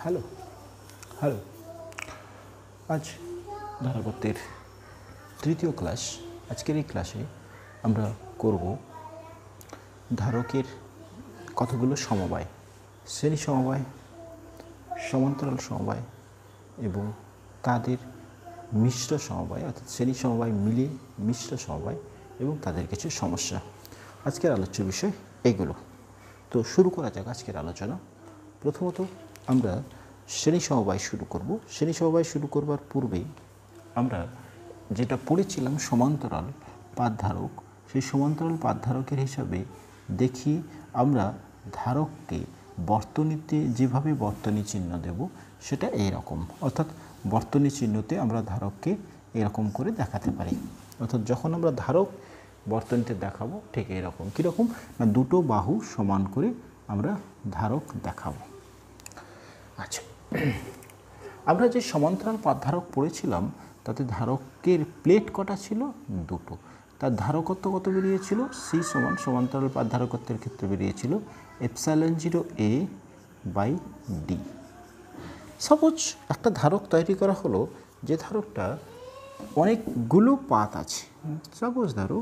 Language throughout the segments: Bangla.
হ্যালো হ্যালো আজ ধারাপত্যের তৃতীয় ক্লাস। আজকের এই ক্লাসে আমরা করব ধারকের কতগুলো সমবায়, শ্রেণী সমবায়, সমান্তরাল সমবায় এবং তাদের মিশ্র সমবায়, অর্থাৎ শ্রেণী সমবায় মিলে মিশ্র সমবায় এবং তাদের কিছু সমস্যা। আজকের আলোচ্য বিষয় এগুলো। তো শুরু করা যাক আজকের আলোচনা। প্রথমত আমরা শ্রেণী সমবায় শুরু করব। শ্রেণী সমবায় শুরু করবার পূর্বেই আমরা যেটা পড়েছিলাম সমান্তরাল পাতধারক, সেই সমান্তরাল পাতধারকের হিসাবে দেখি আমরা ধারককে বর্তনীতে যেভাবে বর্তনী চিহ্ন দেব সেটা এইরকম, অর্থাৎ বর্তনী চিহ্নতে আমরা ধারককে এরকম করে দেখাতে পারি। অর্থাৎ যখন আমরা ধারক বর্তনীতে দেখাবো ঠিক এরকম। কীরকম না, দুটো বাহু সমান করে আমরা ধারক দেখাবো। আচ্ছা, আমরা যে সমান্তরাল পাতধারক পড়েছিলাম তাতে ধারকের প্লেট কটা ছিল? দুটো। তার ধারকত্ব কত বেরিয়েছিল? সি সমান সমান্তরাল পাতধারকত্বের ক্ষেত্রে বেরিয়েছিল ε0a/d। সাপোজ একটা ধারক তৈরি করা হলো, যে ধারকটা অনেকগুলো পাত আছে। সাপোজ ধরো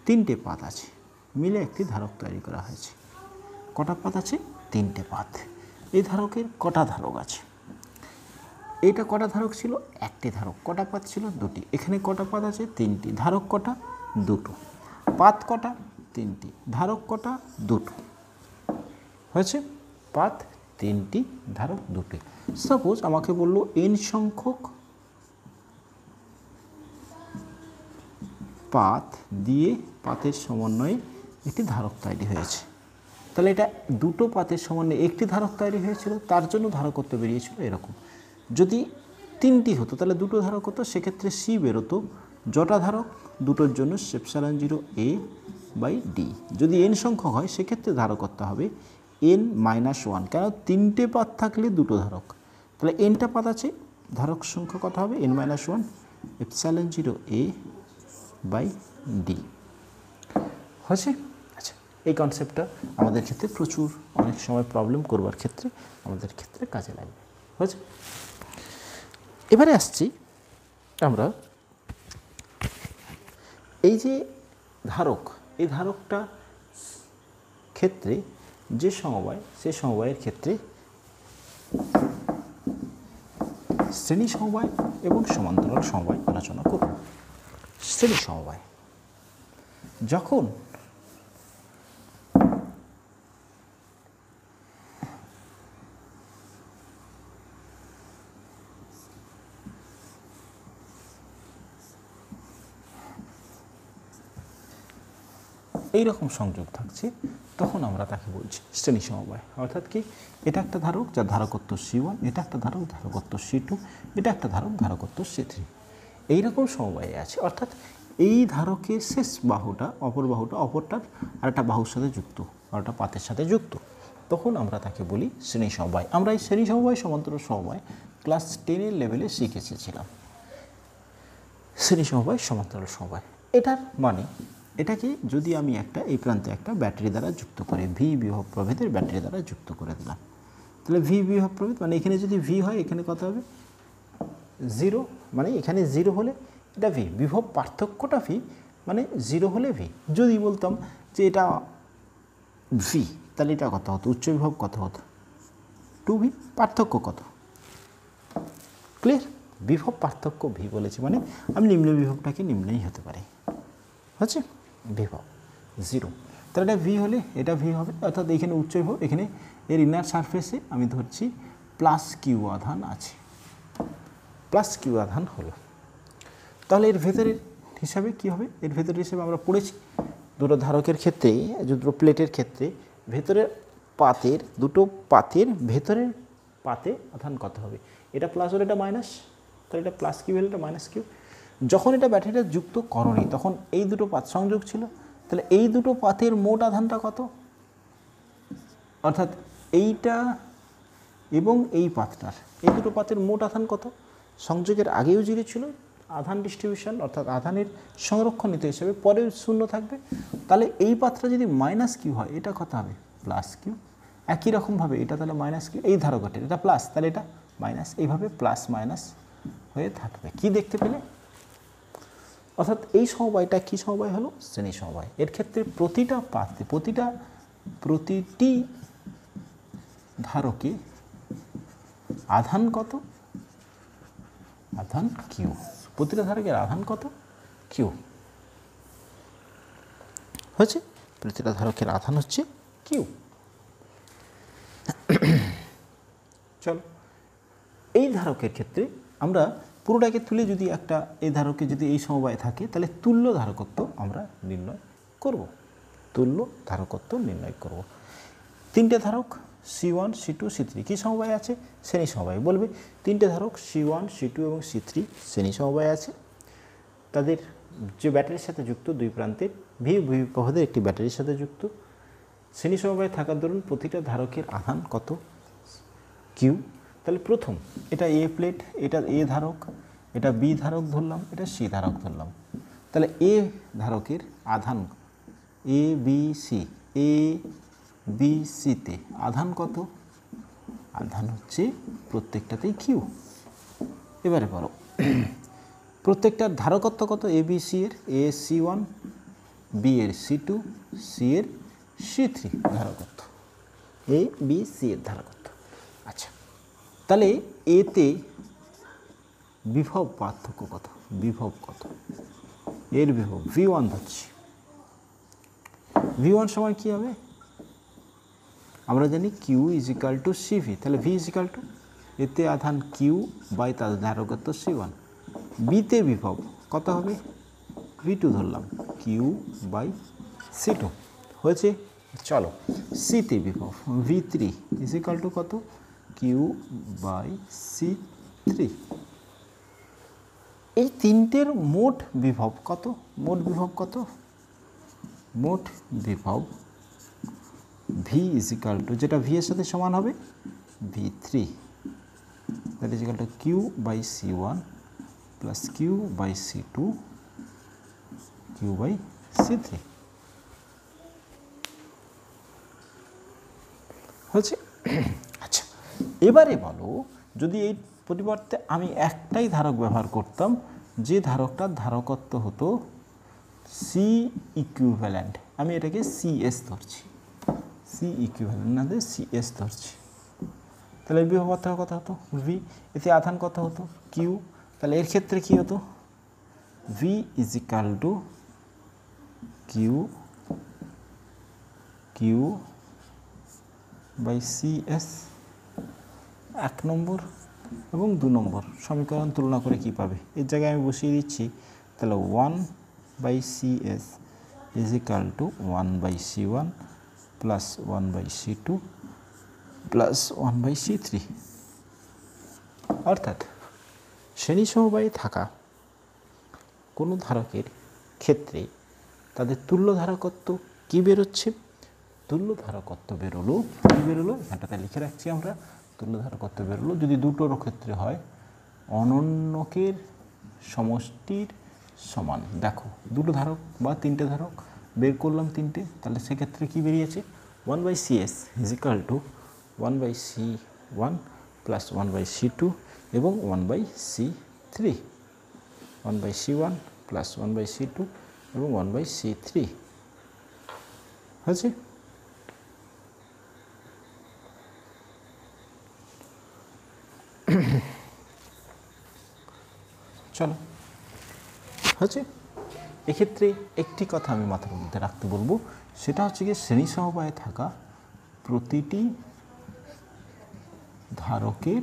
3টে পাত আছে, মিলে একটি ধারক তৈরি করা হয়েছে। কটা পাত আছে? 3টে পাত। এই ধারকের কটা ধারক আছে? এইটা কটা ধারক ছিল? একটি ধারক। কটা পাত ছিল? দুটি। এখানে কটা পাত আছে? 3টি। ধারক কটা? দুটো। পাত কটা? 3টি। ধারক কটা? দুটো। হয়েছে? পাত 3টি, ধারক দুটি। সাপোজ আমাকে বললো n সংখ্যক পাত দিয়ে পাতের সমন্বয়ে একটি ধারক তৈরি হয়েছে। তাহলে এটা দুটো পাতের সমন্বয়ে একটি ধারক তৈরি হয়েছিল, তার জন্য ধারকত্ব বেরিয়েছিল এরকম। যদি 3টি হতো তাহলে দুটো ধারক হতো, সেক্ষেত্রে সি বেরোতো। জটা ধারক দুটোর জন্য ε0a/d। যদি n সংখ্যক হয় সেক্ষেত্রে ধারকত্ব হবে n-1, কেন 3টে পাত থাকলে দুটো ধারক। তাহলে nটা পাত আছে, ধারক সংখ্যা কত হবে? n-1 ε0a/d। হয়েছে? আচ্ছা, এই কনসেপ্টটা আমাদের ক্ষেত্রে প্রচুর অনেক সময় প্রবলেম করবার ক্ষেত্রে আমাদের ক্ষেত্রে কাজে লাগবে। হয়েছে? এবারে আসছি আমরা এই যে ধারক, এই ধারকটা ক্ষেত্রে যে সমবায়, সেই সমবায়ের ক্ষেত্রে শ্রেণী সমবায় এবং সমান্তরাল সমবায় আলোচনা করব। শ্রেণী সমবায় যখন এইরকম সংযোগ থাকছে তখন আমরা তাকে বলছি শ্রেণী সমবায়। অর্থাৎ কি, এটা একটা ধারক যার ধারকত্ব C1, এটা একটা ধারক ধারকত্ব C2, এটা একটা ধারক ধারকত্ব C3। এইরকম সমবায় আছে, অর্থাৎ এই ধারকের শেষ বাহুটা অপর বাহুটা অপরটার আরেকটা বাহুর সাথে যুক্ত, আরেকটা পাতের সাথে যুক্ত, তখন আমরা তাকে বলি শ্রেণী সমবায়। আমরা এই শ্রেণী সমবায় সমান্তরাল সমবায় ক্লাস 10-এর লেভেলে শিখে এসেছিলাম। শ্রেণী সমবায় সমান্তরাল সমবায় এটার মানে, এটাকে যদি আমি একটা এই প্রান্তে একটা ব্যাটারি দ্বারা যুক্ত করি, ভি বিভব প্রভেদের ব্যাটারি দ্বারা যুক্ত করে দিলাম, তাহলে ভি বিভব প্রভেদ মানে এখানে যদি ভি হয় এখানে কত হবে? 0, মানে এখানে 0 হলে এটা ভি, বিভব পার্থক্যটা ভি, মানে 0 হলে ভি। যদি বলতাম যে এটা ভি, তাহলে এটা কত হতো? উচ্চ বিভব কত হতো? 2v। পার্থক্য কত? ক্লিয়ার? বিভব পার্থক্য ভি বলেছি মানে আমি নিম্ন বিভবটাকে নিম্নই হতে পারে। হচ্ছে বিভব 0, তাহলে এটা ভি হলে এটা ভি হবে, অর্থাৎ এখানে উচ্চ বিভব, এখানে এর ইনার সারফেসে আমি ধরছি প্লাস কিউ আধান আছে, প্লাস কিউ আধান হলো। তাহলে এর ভেতরের হিসাবে কি হবে? এর ভেতরের হিসাবে আমরা পড়েছি দুটো ধারকের ক্ষেত্রে, দুটো প্লেটের ক্ষেত্রে ভেতরের পাতের, দুটো পাতের ভেতরের পাতে আধান কত হবে? এটা প্লাস হলে এটা মাইনাস, তাহলে এটা প্লাস কিউ হলে এটা মাইনাস কিউ। যখন এটা ব্যাটারিটা যুক্ত করনি তখন এই দুটো পাত সংযোগ ছিল, তাহলে এই দুটো পাতের মোট আধানটা কত? অর্থাৎ এইটা এবং এই পাতটার, এই দুটো পাতের মোট আধান কত? সংযোগের আগেও 0 ছিল, আধান ডিস্ট্রিবিউশন অর্থাৎ আধানের সংরক্ষণিত হিসেবে পরে শূন্য থাকবে। তাহলে এই পাতটা যদি মাইনাস কিউ হয় এটা কত হবে? Plus Q. একই রকমভাবে এটা তাহলে মাইনাস কি, এই ধারকটির এটা প্লাস, তাহলে এটা মাইনাস, এইভাবে প্লাস মাইনাস হয়ে থাকবে। কি দেখতে পেলে? অর্থাৎ এই সমবায়টা কি সমবায় হলো? শ্রেণী সমবায়। এর ক্ষেত্রে প্রতিটা পাত্রে প্রতিটি ধারকে আধান কত? আধান কিউ। প্রতিটা ধারকের আধান কত? কিউ। হয়েছে? প্রতিটা ধারকের আধান হচ্ছে কিউ। চলো, এই ধারকের ক্ষেত্রে আমরা পুরোটাকে তুলে যদি একটা এই ধারকে যদি এই সমবায় থাকে তাহলে তুল্য ধারকত্ব আমরা নির্ণয় করব। তুল্য ধারকত্ব নির্ণয় করব। তিনটে ধারক C1 C2 C3 কী সমবায় আছে? শ্রেণী সমবায়। বলবে তিনটে ধারক C1 C2 এবং C3 শ্রেণী সমবায় আছে। তাদের যে ব্যাটারির সাথে যুক্ত দুই প্রান্তের বিভবের একটি ব্যাটারির সাথে যুক্ত। শ্রেণী সমবায় থাকার দরুন প্রতিটা ধারকের আধান কত? কিউ। তাহলে প্রথম এটা এ প্লেট, এটা এ ধারক, এটা বি ধারক ধরলাম, এটা সি ধারক ধরলাম। তাহলে এ ধারকের আধান A B C, A B সিতে আধান কত? আধান হচ্ছে প্রত্যেকটাতেই কিউ। এবারে বলো প্রত্যেকটার ধারকত্ব কত? এ বি সি এর এ C1, বি এর C2, সি এর C3 ধারকত্ব, এ বি সি এর ধারকত্ব। আচ্ছা, তাহলে এতে বিভব পার্থক্য কত? বিভব কত? এর বিভব V1 ধরছি। V1 সময় কী হবে? আমরা জানি Q is equal to CV. তাহলে ভি ইজ ইকাল টু এতে আধান কিউ বাই তার ধারকত্ব C1। বিতে বিভব কত হবে? V2 ধরলাম, কিউ বাই C2। হয়েছে? চলো, সিতে বিভব V3 ইজ ইকাল টু কত? Q by C3। এই তিনটের মোট বিভব কত? মোট বিভব কত? মোট বিভব ভি ইজ ইকাল টু, যেটা ভি এর সাথে সমান হবে V3, that is equal to Q by C1 plus Q by C2 Q by C3। হচ্ছে? আচ্ছা, এবারে বলো যদি এই পরিবর্তে আমি একটাই ধারক ব্যবহার করতাম, যে ধারকটার ধারকত্ব হতো সি ইকুইভ্যালেন্ট, আমি এটাকে সিএস ধরছি, সি ইকুইভ্যালেন্ট না দিয়ে সিএস ধরছি, তাহলে এর বিভব কত হতো? ভি। এতে আধান কত হতো? কিউ। তাহলে এর ক্ষেত্রে কী হতো? V is equal to Q Q by CS. 1 নম্বর এবং 2 নম্বর সমীকরণ তুলনা করে কি পাবে? এর জায়গায় আমি বসিয়ে দিচ্ছি, তাহলে 1 by CS is equal to 1 by C1 plus 1 by C2 plus 1 by C3। অর্থাৎ শ্রেণী সমবায়ে থাকা কোনো ধারকের ক্ষেত্রে তাদের তুল্য ধারকত্ব কী বেরোচ্ছে? তুল্য ধারকত্ব বেরোলো, কী বেরোলো? এখানটাতে লিখে রাখছি আমরা, তুল্য ধারকত্ব বেরোলো যদি দুটোর ক্ষেত্রে হয় অনন্যকের সমষ্টির সমান। দেখো দুটো ধারক বা তিনটে ধারক বের করলাম তিনটে, তাহলে সেক্ষেত্রে কী বেরিয়েছে? 1 by CS is equal to 1 by C1 plus 1 by C2 এবং 1 by C3, 1 by C1 plus 1 by C2 এবং 1 বাই C3। হয়েছে? চলো, হয়েছে? এক্ষেত্রে একটি কথা আমি মাথার মধ্যে রাখতে বলবো, সেটা হচ্ছে গিয়ে শ্রেণী সমবায়ে থাকা প্রতিটি ধারকের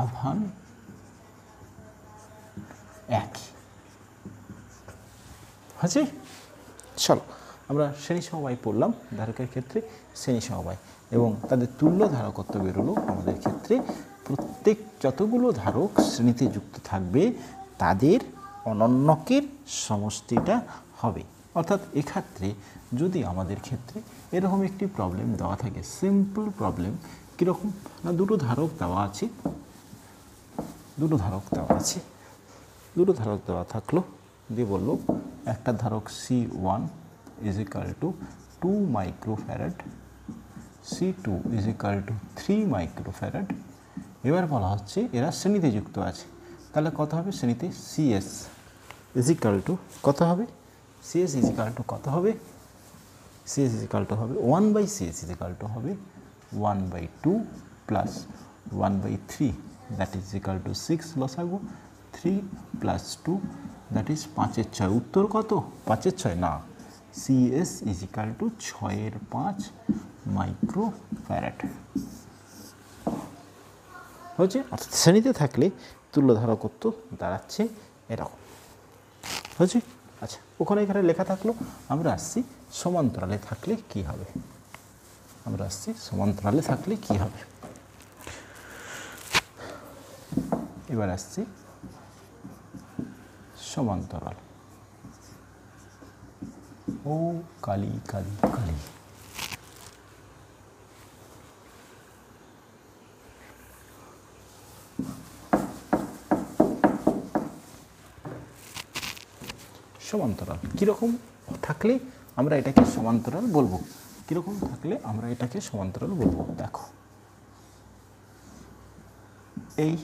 আধান একই। হয়েছে? চলো, আমরা শ্রেণী সমবায় পড়লাম ধারকের ক্ষেত্রে শ্রেণী সমবায়, এবং তাদের তুল্য ধারকত্ব বেরোলো আমাদের ক্ষেত্রে প্রত্যেক যতগুলো ধারক শ্রেণীতে যুক্ত থাকবে তাদের অনন্যকের সমষ্টিটা হবে। অর্থাৎ এক্ষেত্রে যদি আমাদের ক্ষেত্রে এরকম একটি প্রবলেম দেওয়া থাকে, সিম্পল প্রবলেম, কীরকম না, দুটো ধারক দেওয়া আছে, দুটো ধারক দেওয়া থাকলো, দিয়ে বললো একটা ধারক C1 is equal two 2 microfarad, C2 is equal two 3 microfarad. এবার বলা হচ্ছে এরা শ্রেণীতে যুক্ত আছে, তাহলে কত হবে শ্রেণীতে? CS ইজ ইকাল টু কত হবে? CS ইজ ইকাল টু কত হবে? CS ইজ ইকাল টু হবে 1/CS ইজ ইকাল টু হবে 1/2 plus 1/3, that is equal two 6 লসাগু 3 প্লাস 2, দ্যাট ইজ 5-এর 6। উত্তর কত? 5-এর 6 না, CS ইজ ইকাল টু 6-এর 5 মাইক্রোফ্যারাড হচ্ছে। অর্থাৎ শ্রেণীতে থাকলে তুল্য ধারকত্ব দাঁড়াচ্ছে এরকম হচ্ছে। আচ্ছা, ওখানে এখানে লেখা থাকলো। আমরা আসছি সমান্তরালে থাকলে কি হবে। আমরা আসছি সমান্তরালে থাকলে কি হবে। এবার আসছি সমান্তরাল। ও কালি কালি কালি, সমান্তরাল কীরকম থাকলে আমরা এটাকে সমান্তরাল বলবো? কীরকম থাকলে আমরা এটাকে সমান্তরাল বলবো? দেখো, এই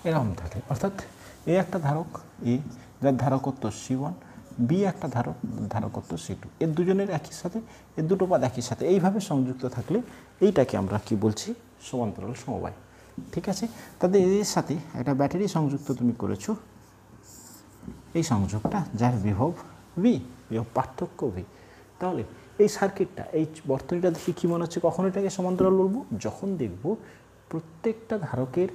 এরকম থাকে, অর্থাৎ এ একটা ধারক এ, যার ধারকত্ব C1, বি একটা ধারকত্ব C2, এর দুজনের একই সাথে, এর দুটো পাদ একই সাথে এইভাবে সংযুক্ত থাকলে এইটাকে আমরা কি বলছি? সমান্তরাল সমবায়। ঠিক আছে, তাদের এর সাথে একটা ব্যাটারি সংযুক্ত তুমি করেছো, এই সংযোগটা যার বিভব ভি, বিভব পার্থক্য ভি। তাহলে এই সার্কিটটা, এই বর্তনীটা দেখে কী মনে হচ্ছে? কখন এটাকে সমান্তরাল বলবো? যখন দেখব প্রত্যেকটা ধারকের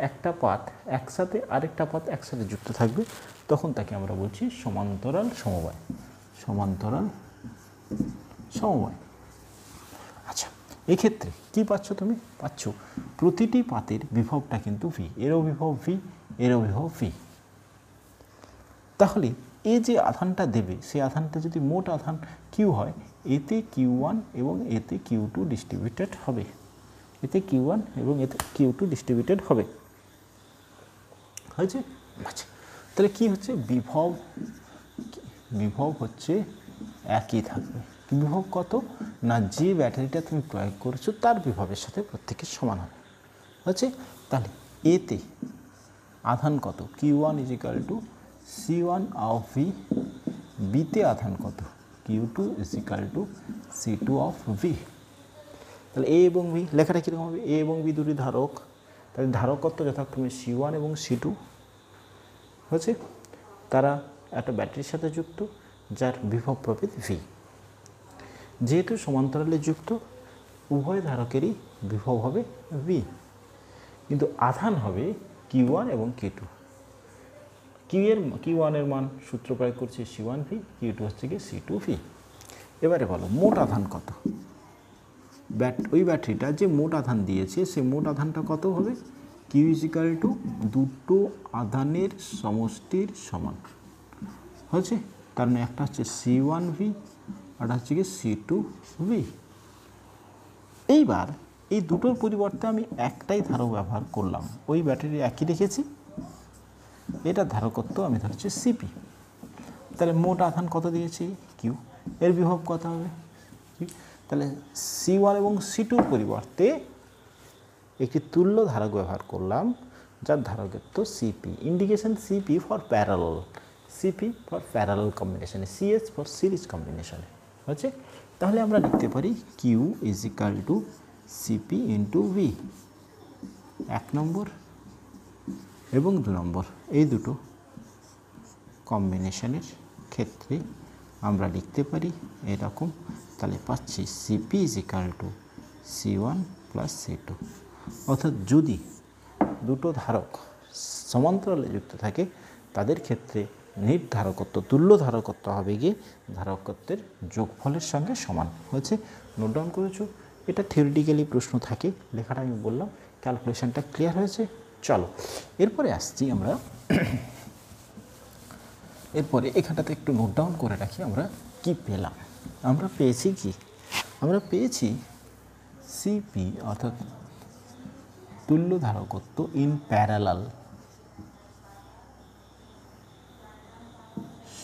একটা পাত একসাথে আরেকটা পাত একসাথে যুক্ত থাকবে, তখন তাকে আমরা বলছি সমান্তরাল সমবায়। সমান্তরাল সমবায়। আচ্ছা, এক্ষেত্রে কি পাচ্ছ তুমি? পাচ্ছ প্রতিটি পাতের বিভবটা কিন্তু ভি, এরও বিভব ভি, এরও বিভব ভি। তাহলে এ যে আধানটা দেবে, সেই আধানটা যদি মোট আধান কিউ হয়, এতে Q1 এবং এতে Q2 ডিস্ট্রিবিউটেড হবে, এতে Q1 এবং এতে Q2 ডিস্ট্রিবিউটেড হবে। হয়েছে? আচ্ছা, তাহলে কি হচ্ছে? বিভব, বিভব হচ্ছে একই থাকবে। বিভব কত না, যে ব্যাটারিটা তুমি প্রয়োগ করেছো তার বিভবের সাথে প্রত্যেকের সমান হবে। হচ্ছে? তাহলে এতে আধান কত? Q1 is equal two C1 of V, বিতে আধান কত? Q2 is equal two C2 of V. তাহলে এ এবং বি লেখাটা কীরকম হবে? এ এবং বি দুটি ধারক, তাহলে ধারকত্ব যথাক্রমে C1 এবং C2 হচ্ছে, তারা একটা ব্যাটারির সাথে যুক্ত যার বিভব প্রভেদ ভি। যেহেতু সমান্তরালে যুক্ত, উভয় ধারকেরই বিভব হবে ভি, কিন্তু আধান হবে Q1 এবং Q2। Q1 এর মান সূত্র প্রয়োগ করছে C1 ভি, Q2 হচ্ছে কি C2 ভি। এবারে বলো মোট আধান কত? ওই ব্যাটারিটা যে মোট আধান দিয়েছে, সেই মোট আধানটা কত হবে? Q ইজ ইকাল টু দুটো আধানের সমষ্টির সমান হচ্ছে। তার মানে একটা হচ্ছে C1 ভি, আর হচ্ছে কি C2 ভি। এইবার এই দুটোর পরিবর্তে আমি একটাই ধারক ব্যবহার করলাম, ওই ব্যাটারি একই রেখেছি, এটা ধারকত্ব আমি ধরছি সিপি। তাহলে মোট আধান কত দিয়েছি? কিউ। এর বিভব কত হবে? তাহলে C1 এবং C2-র পরিবর্তে একটি তুল্য ধারক ব্যবহার করলাম যার ধারকত্ব সিপি। Indication CP for parallel, CP for parallel কম্বিনেশনে, সিএস ফর সিরিজ কম্বিনেশনে হচ্ছে। তাহলে আমরা লিখতে পারি Q is equal to CP into V, 1 নম্বর এবং 2 নম্বর এই দুটো কম্বিনেশনের ক্ষেত্রে আমরা লিখতে পারি এরকম। তাহলে পাচ্ছি CP is equal two C1 plus C2। অর্থাৎ যদি দুটো ধারক সমান্তরালে যুক্ত থাকে, তাদের ক্ষেত্রে নির্ধারকত্ব, তুল্য ধারকত্ব হবে গিয়ে ধারকত্বের যোগফলের সঙ্গে সমান হয়েছে। নোট ডাউন করেছো? এটা থিওরিটিক্যালি প্রশ্ন থাকে, লেখাটা আমি বললাম, ক্যালকুলেশনটা ক্লিয়ার হয়েছে। চলো এরপরে আসছি আমরা, এরপরে এখানটাতে একটু নোট ডাউন করে রাখি আমরা কি পেলাম। আমরা পেয়েছি কি আমরা পেয়েছি সিপি অর্থাৎ তুল্য ধারকত্ব ইন প্যারালাল,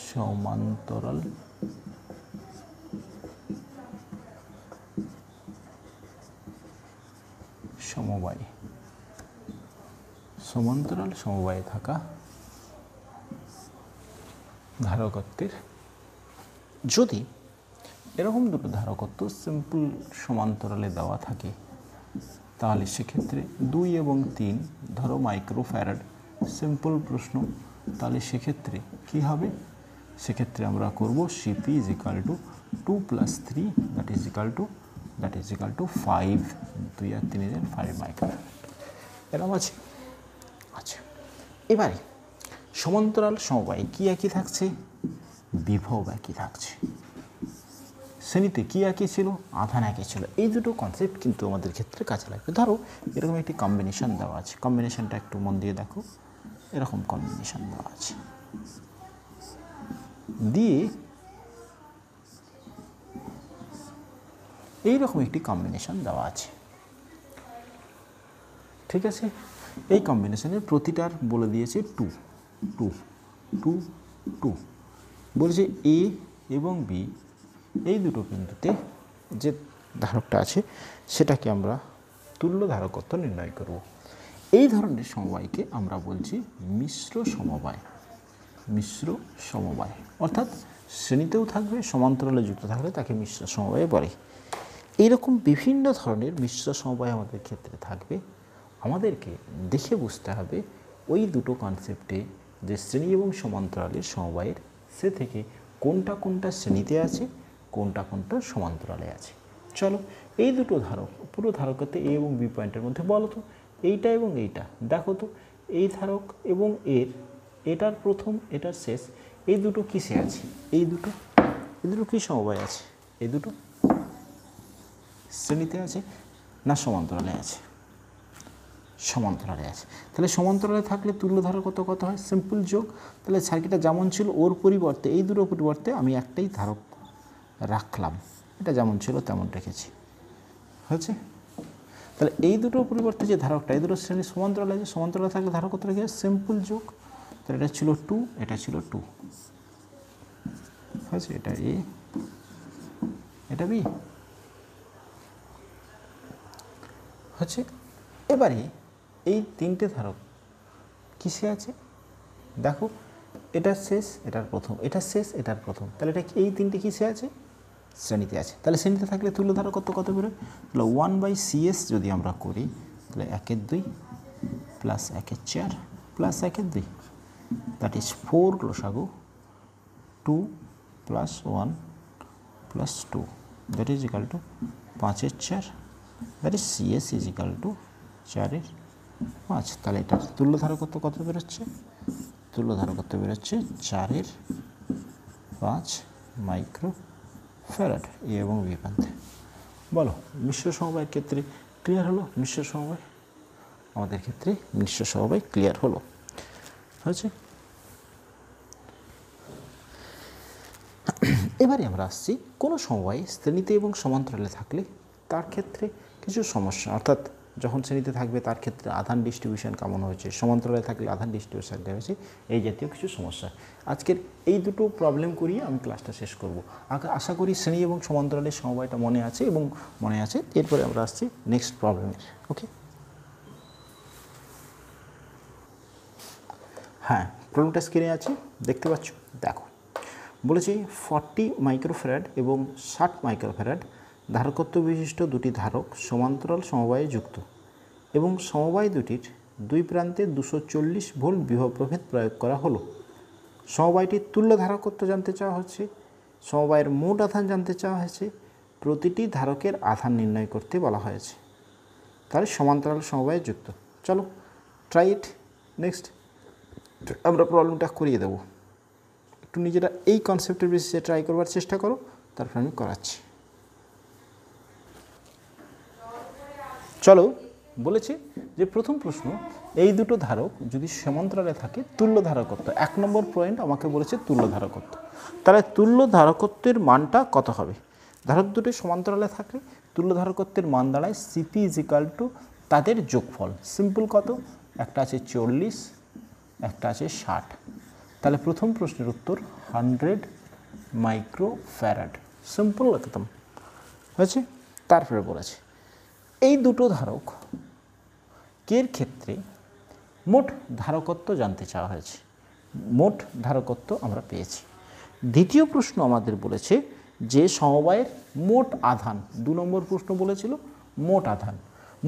সমান্তরাল সমবায়, সমান্তরাল সমবায়ে থাকা ধারকত্বের যদি এরকম দুটো ধারকত্ব সিম্পল সমান্তরালে দেওয়া থাকে তাহলে সেক্ষেত্রে 2 এবং 3 ধরো মাইক্রোফ্যারাড, সিম্পল প্রশ্ন, তাহলে সেক্ষেত্রে কি হবে? সেক্ষেত্রে আমরা করব CP is equal two 2 + 3 that is equal two 5, 2 আর 3 এর 5 মাইক্রোফ্যারাড। এরকম আছে। আচ্ছা, এবারে সমান্তরাল সমবায়ে কি একই থাকছে? বিভব একই থাকছে। শ্রেণীতে কি একই ছিল? আধান একই ছিল। এই দুটো কনসেপ্ট কিন্তু আমাদের ক্ষেত্রে কাজে লাগবে। ধরো এরকম একটি কম্বিনেশন দেওয়া আছে, কম্বিনেশনটা একটু মন দিয়ে দেখো, এরকম কম্বিনেশন দেওয়া আছে, দিয়ে এইরকম একটি কম্বিনেশন দেওয়া আছে, ঠিক আছে? এই কম্বিনেশনের প্রতিটার বলে দিয়েছে 2 2 2 2, বলেছে এ এবং বি এই দুটো বিন্দুতে যে ধারকটা আছে সেটাকে আমরা তুল্য ধারকত্ব নির্ণয় করব। এই ধরনের সমবায়কে আমরা বলছি মিশ্র সমবায়। মিশ্র সমবায় অর্থাৎ শ্রেণীতেও থাকবে, সমান্তরালে যুক্ত থাকলে তাকে মিশ্র সমবায় বলে। এইরকম বিভিন্ন ধরনের মিশ্র সমবায় আমাদের ক্ষেত্রে থাকবে। আমাদেরকে দেখে বুঝতে হবে ওই দুটো কনসেপ্টে যে শ্রেণী এবং সমান্তরালের সমবায়ের, সে থেকে কোনটা কোনটা শ্রেণীতে আছে, কোনটা কোনটা সমান্তরালে আছে। চলো এই দুটো ধারক, পুরো ধারকতে এ এবং বি পয়েন্টের মধ্যে বলো তো এইটা এবং এইটা, দেখো তো এই ধারক এবং এটার প্রথম এটার শেষ, এই দুটো কিসে আছে? এই দুটো কি সমবায় আছে? এই দুটো শ্রেণীতে আছে না সমান্তরালে আছে? সমান্তরালে আছে। তাহলে সমান্তরালে থাকলে তুল্য ধারকত্ব কত হয়? সিম্পল যোগ। তাহলে সার্কিটটা যেমন ছিল ওর পরিবর্তে, এই দুটোর পরিবর্তে আমি একটাই ধারক রাখলাম, এটা যেমন ছিল তেমন রেখেছি, হয়েছে? তাহলে এই দুটোর পরিবর্তে যে ধারকটা, এই দুটো শ্রেণী সমান্তরালে আছে, সমান্তরালে থাকলে ধারকত্ব রেখে সিম্পল যোগ। তাহলে এটা ছিল 2, এটা ছিল 2, হয়েছে? এটা এ, এটা বি, হচ্ছে। এবারে এই তিনটে ধারক কিসে আছে দেখো, এটার শেষ এটার প্রথম, এটার শেষ এটার প্রথম, তাহলে এটা এই তিনটে কিসে আছে? শ্রেণীতে আছে। তাহলে শ্রেণীতে থাকলে তুল্য ধারকত্ব কত বেরোয়? তাহলে 1/CS যদি আমরা করি তাহলে 1/2 প্লাস 1/4 প্লাস 1/2, দ্যাট ইজ 4 লসাগু 2 plus 1 plus 2, that is equal two 5/4, that is CS is equal two 4/5। তাহলে এটার তুল্য ধারকত্ব কত বেরোচ্ছে? তুল্য ধারকত্ব বেরোচ্ছে 4/5 মাইক্রোফ্যারাড এ এবং বি প্রান্তে। বলো মিশ্র সমবায়ের ক্ষেত্রে ক্লিয়ার হলো? মিশ্র সমবায় আমাদের ক্ষেত্রে মিশ্র সমবায় ক্লিয়ার হলো, হয়েছে? এবারে আমরা আসছি কোনো সমবায় শ্রেণীতে এবং সমান্তরালে থাকলে তার ক্ষেত্রে কিছু সমস্যা, অর্থাৎ যখন শ্রেণীতে থাকবে তার ক্ষেত্রে আধান ডিস্ট্রিবিউশন কেমন হয়েছে, সমান্তরালে থাকলে আধান ডিস্ট্রিবিউশন কেমন হয়েছে, এই জাতীয় কিছু সমস্যা। আজকের এই দুটো প্রবলেম করিয়ে আমি ক্লাসটা শেষ করব। আশা করি শ্রেণী এবং সমান্তরালের সমবায়টা মনে আছে এবং মনে আছে। এরপরে আমরা আসছি নেক্সট প্রবলেমের। ওকে, হ্যাঁ, প্রবলেমটা স্ক্রিনে আছে, দেখতে পাচ্ছ? দেখো বলেছি 40 মাইক্রোফ্যারাড এবং 60 মাইক্রোফ্যারাড ধারকত্ব বিশিষ্ট দুটি ধারক সমান্তরাল সমবায়ে যুক্ত এবং সমবায় দুটির দুই প্রান্তে 240 ভোল্ট বিভব প্রভেদ প্রয়োগ করা হলো। সমবায়টির তুল্য ধারকত্ব জানতে চাওয়া হচ্ছে, সমবায়ের মোট আধান জানতে চাওয়া হয়েছে, প্রতিটি ধারকের আধান নির্ণয় করতে বলা হয়েছে। তাহলে সমান্তরাল সমবায়ে যুক্ত। চলো ট্রাই ইট। নেক্সট আমরা প্রবলেমটা করিয়ে দেবো। একটু নিজেরা এই কনসেপ্টের বেসিসে ট্রাই করবার চেষ্টা করো, তারপর আমি করাচ্ছি। চলো, বলেছি যে প্রথম প্রশ্ন, এই দুটো ধারক যদি সমান্তরালে থাকে তুল্য ধারকত্ব, 1 নম্বর পয়েন্ট আমাকে বলেছে তুল্য ধারকত্ব। তাহলে তুল্য ধারকত্বের মানটা কত হবে? ধারক দুটি সমান্তরালে থাকলে তুল্য ধারকত্বের মান দাঁড়ায় সিপি ইজ ইকাল টু তাদের যোগফল। সিম্পল কত, একটা আছে 40, একটা আছে 60। তাহলে প্রথম প্রশ্নের উত্তর 100 মাইক্রোফ্যারাড। সিম্পল একদম হয়েছে। তারপরে বলেছে এই দুটো ধারক কের ক্ষেত্রে মোট ধারকত্ব জানতে চাওয়া হয়েছে। মোট ধারকত্ব আমরা পেয়েছি। দ্বিতীয় প্রশ্ন আমাদের বলেছে যে সমবায়ের মোট আধান, 2 নম্বর প্রশ্ন বলেছিল মোট আধান।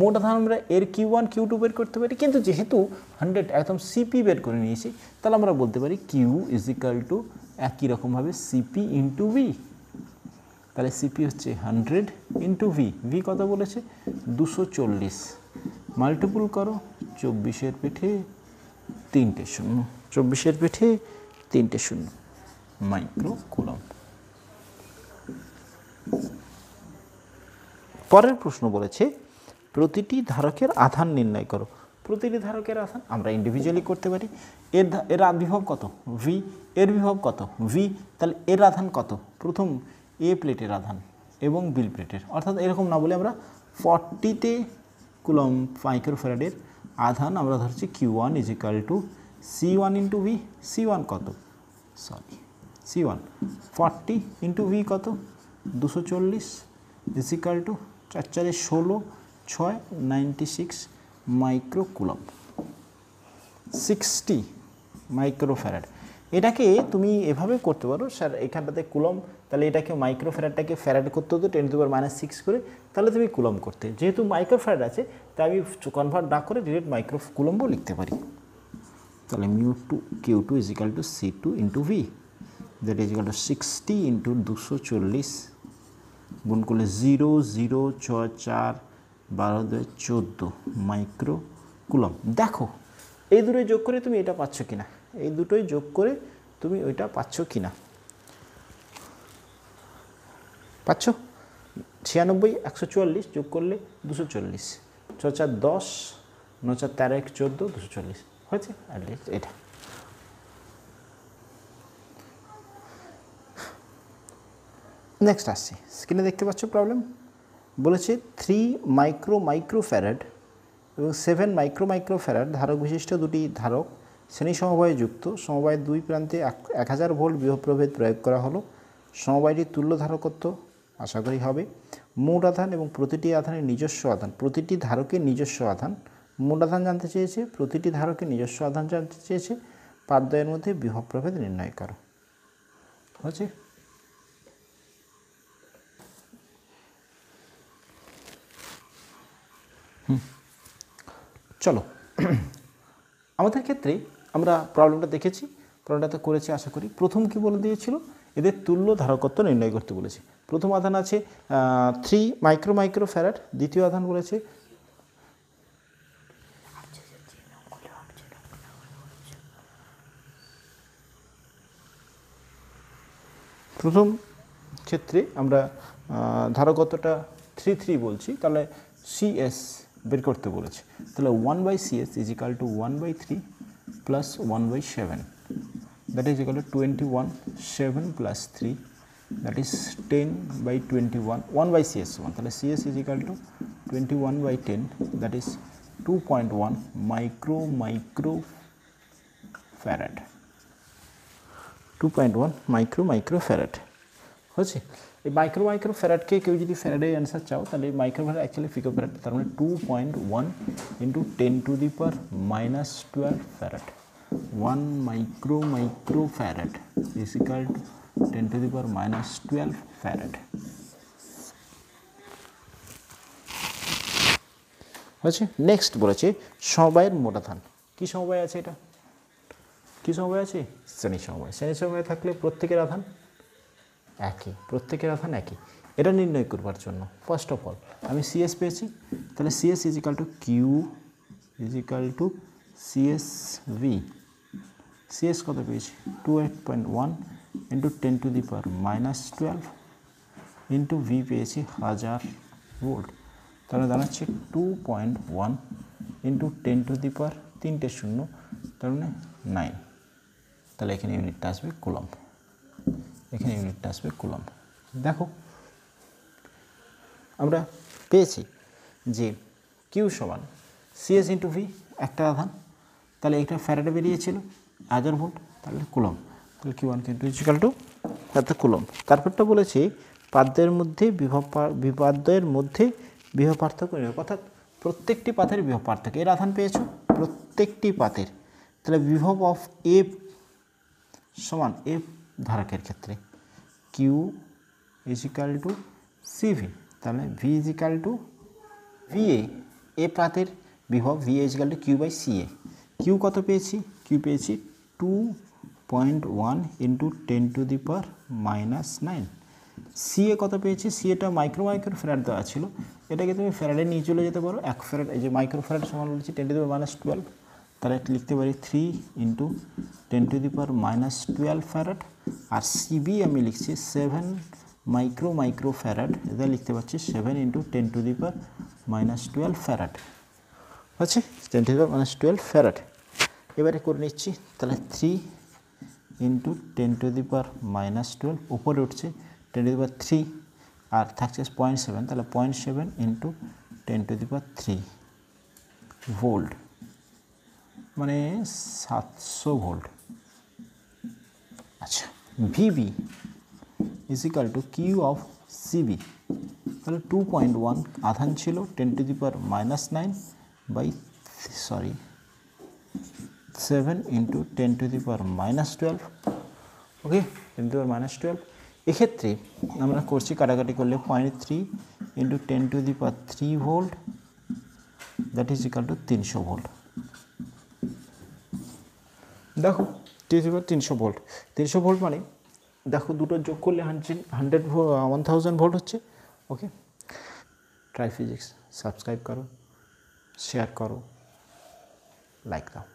মোট আধান আমরা এর Q1 Q2 বের করতে পারি, কিন্তু যেহেতু 100 একদম সিপি বের করে নিয়েছি, তাহলে আমরা বলতে পারি কিউ ইজ ইকাল টু একই রকমভাবে সিপি ইন্টু ভি। তাহলে সিপি হচ্ছে 100 ইন্টু ভি। ভি কত বলেছে 240, মাল্টিপুল করো 24-এর পিঠে 3টে শূন্য, 24-এর পিঠে 3টে শূন্য মাইক্রো কুলম্ব। পরের প্রশ্ন বলেছে প্রতিটি ধারকের আধান নির্ণয় করো। প্রতিটি ধারকের আধান আমরা ইন্ডিভিজুয়ালি করতে পারি। এর বিভব কত ভি, এর বিভব কত ভি, তাহলে এর আধান কত, প্রথম এ প্লেটের আধান এবং বি প্লেটের, অর্থাৎ এরকম না বলে আমরা 40তে কুলম্ব মাইক্রোফ্যারাডের আধান আমরা ধরছি Q1 is equal two C1 into V. C1 কত, সরি C1 40 ইন্টু ভি কত 240 is equal two 4 4 16 6 96 micro coulomb, 60 microfarad. এটাকে তুমি এভাবে করতে পারো, স্যার এখানটাতে কুলম্ব, তাহলে এটাকে মাইক্রোফ্যারাডটাকে ফ্যারাড করতে হতো 10⁻⁶ করে, তাহলে তুমি কুলম্ব করতে। যেহেতু মাইক্রোফ্যারাড আছে তাই আমি কনভার্ট না করে ডিরেক্ট মাইক্রো কুলম্বও লিখতে পারি। তাহলে μ2Q2 is equal two C2 into V, that is equal two 60 into 240 গুণ করলে 0 0 6 4 12 2 14 মাইক্রো কুলম্ব। দেখো এই দুটোই যোগ করে তুমি এটা পাচ্ছ কিনা, এই দুটোই যোগ করে তুমি ওইটা পাচ্ছ কিনা। পাচ্ছ 96 144 যোগ করলে 240, 6 4 10 9 4 13 1 14 240 হয়েছে। অ্যাটলিস্ট এটা নেক্সট আসছে, স্ক্রিনে দেখতে পাচ্ছ প্রবলেম বলেছে 3 মাইক্রোফ্যারাড এবং 7 মাইক্রোফ্যারাড ধারক বিশিষ্ট দুটি ধারক শ্রেণী সমবায়ে যুক্ত। সমবায়ের দুই প্রান্তে 1000 ভোল্ট বিভব প্রভেদ প্রয়োগ করা হলো। সমবায়টির তুল্য ধারকত্ব আশা করি হবে। মোট আধান এবং প্রতিটি আধানের নিজস্ব আধান, প্রতিটি ধারকের নিজস্ব আধান, মোট আধান জানতে চেয়েছে, প্রতিটি ধারকের নিজস্ব আধান জানতে চেয়েছে, পাঠদ্বয়ের মধ্যে বিভব প্রভেদ নির্ণয় করো। হচ্ছে চলো আমাদের ক্ষেত্রে আমরা প্রবলেমটা দেখেছি, প্রবলেমটা করেছি আশা করি। প্রথম কি বলে দিয়েছিল, এদের তুল্য ধারকত্ব নির্ণয় করতে বলেছে। প্রথম আধান আছে 3 মাইক্রোফ্যারাড, দ্বিতীয় আধান বলেছে প্রথম ক্ষেত্রে আমরা ধারকত্বটা 3 বলছি, তাহলে CS বের করতে বলেছে। তাহলে 1/CS is equal two 1/3 plus 1/7, that is equal two 21, 7 plus 3 that is 10/21, 1/CS 1, তাহলে CS is equal two 21/10 that is 2.1 microfarad, 2.1 microfarad হচ্ছে। এই মাইক্রোফ্যারাডকে কেউ যদি ফ্যারাডের অ্যান্সার চাও, তাহলে মাইক্রোফ্যারাড অ্যাকচুয়ালি পিকোফ্যারাড, তার মানে 2.1 into 10⁻12 farad. 1 microfarad is equal two 10⁻12 farad হচ্ছে। নেক্সট বলেছে সমবায়ের মোট আধান। কী সমবায় আছে এটা, কী সমবায় আছে, শ্রেণী সমবায়। শ্রেণী সমবায় থাকলে প্রত্যেকের আধান একই, প্রত্যেকের আধান একই। এটা নির্ণয় করবার জন্য ফার্স্ট অফ অল আমি CS পেয়েছি, তাহলে CS is equal to Q is equal to CSV। CS কত পেয়েছি 28.1 ইন্টু 10⁻12 ইন্টু V পেয়েছি 1000 ভোল্ট, তাহলে দাঁড়াচ্ছে 2.1 ইন্টু 10⁻, 3টে শূন্য, তার মানে 9, তাহলে এখানে ইউনিটটা আসবে কুলম্ব, এখানে ইউনিটটা আসবে কুলম্ব। দেখো আমরা পেয়েছি যে কিউ সমান সিএস ইন্টু ভি, একটা আধান, তাহলে এটা ফ্যারাডে বেরিয়েছিল, হাজার ভোল্ট, তাহলে কুলম্ব, তাহলে Q one Q two is equal two এত কুলম্ব। তারপরটা বলেছি পাদ্যের মধ্যে বিভব পার্থক্য, অর্থাৎ প্রত্যেকটি পাতের বিভব পার্থক্য, এর আধান পেয়েছো প্রত্যেকটি পাতের, তাহলে বিভব অফ এফ সমান এফ ধারকের ক্ষেত্রে কিউ ইজিক্যাল টু সিভি, তাহলে V is equal to VA, A পাতের বিভব V is equal to Q by CA. Q কত পেয়েছি? কিউ পেয়েছি 2.1 ইন্টু 10⁻⁻৯। সিএ কত পেয়েছি? সিএটা মাইক্রো ফ্যারাড দেওয়া ছিল, এটাকে তুমি ফ্যারাডে নিয়ে চলে যেতে পারো। 1 ফ্যারাড, এই যে মাইক্রো ফ্যারাড সমান বলেছি 10⁻12, তাহলে লিখতে পারি 3 ইন্টু 10⁻12 ফ্যারাড। আর সিবি আমি লিখছি 7 মাইক্রো ফ্যারাড, এটা লিখতে পারছি 7 ইন্টু 10⁻12 ফ্যারাড, আছে 10⁻12 ফ্যারাড। এবারে করে নিচ্ছি, তাহলে 3 ইন্টু 10⁻12, উপরে উঠছে 10⁻3 আর থাকছে 0.7, তাহলে 0.7 ইন্টু 10⁻3 ভোল্ট, মানে 700 ভোল্ট। আচ্ছা, VB is equal to Q of CB, তাহলে 2.1 আধান ছিল 10⁻9 বাই 7 ইন্টু 10⁻12, ওকে 10⁻12। এক্ষেত্রে আমরা করছি কাটাকাটি করলে 0.3 into 10⁻3 volt, that is equal two 300 volt. দেখো 300 ভোল্ট, 300 ভোল্ট মানে দেখো দুটো যোগ করলে 1000 ভোল্ট হচ্ছে। ওকে, ট্রাই ফিজিক্স সাবস্ক্রাইব করো, শেয়ার করো, লাইক দাও।